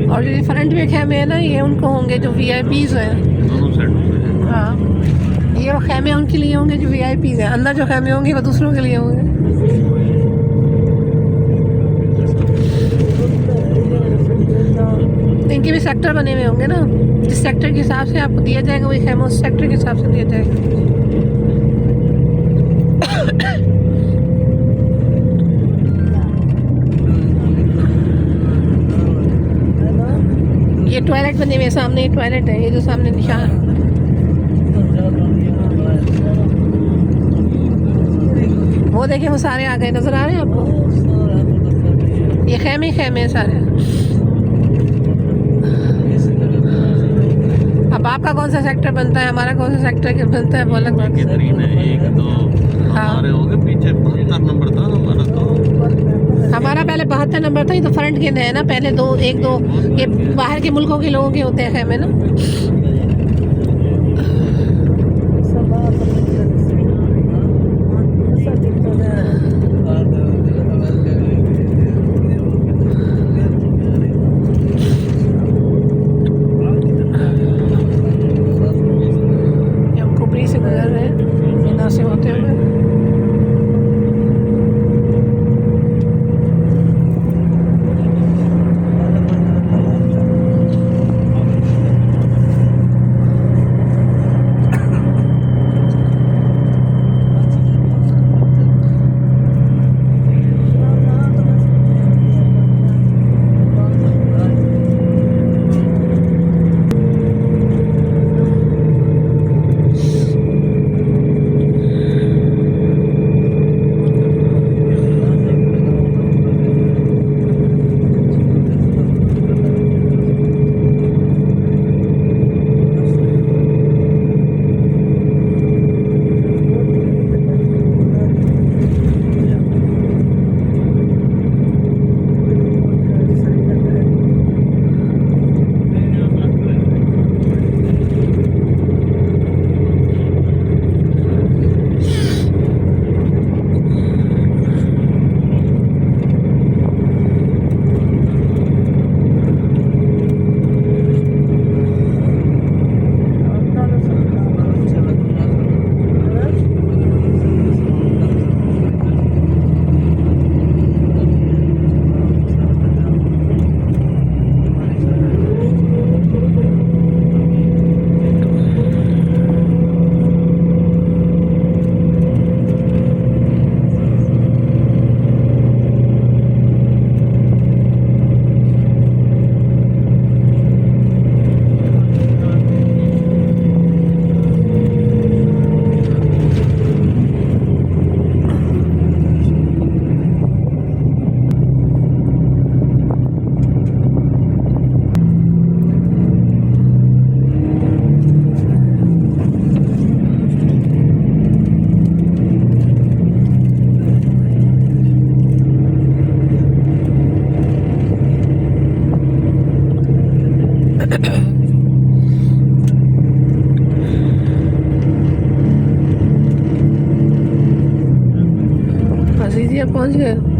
और जो फ्रंट में खेमे है ना, ये उनको होंगे जो VIPs हैं। दोनों साइडों पे। हाँ, ये वो खेमे उनके लिए होंगे जो VIPs हैं। अंदर जो खेमे होंगे वो दूसरों के लिए होंगे। इनके भी सेक्टर बने हुए होंगे ना, जिस सेक्टर के हिसाब से आपको दिया जाएगा वही खेमा उस सेक्टर के हिसाब से दिया जाएगा। ये टॉयलेट बने हुए, सामने ये टॉयलेट है, ये जो सामने निशान। वो देखिए, वो सारे आ गए, नजर आ रहे हैं आपको? ये खेमे खेमे हैं सारे। अब आपका कौन सा सेक्टर बनता है, हमारा कौन सा सेक्टर बनता है, वो अलग बात है। एक तो हमारे हो गए, पीछे 72 नंबर था हमारा। तो हमारा पहले 72 नंबर था। ये तो फ्रंट के है ना, पहले दो ये बाहर के मुल्कों के लोगों के होते हैं खेमे ना। हम कुबरी से गुजर रहे हैं, मीना से होते हुए। अजीजिया पहुंच गए।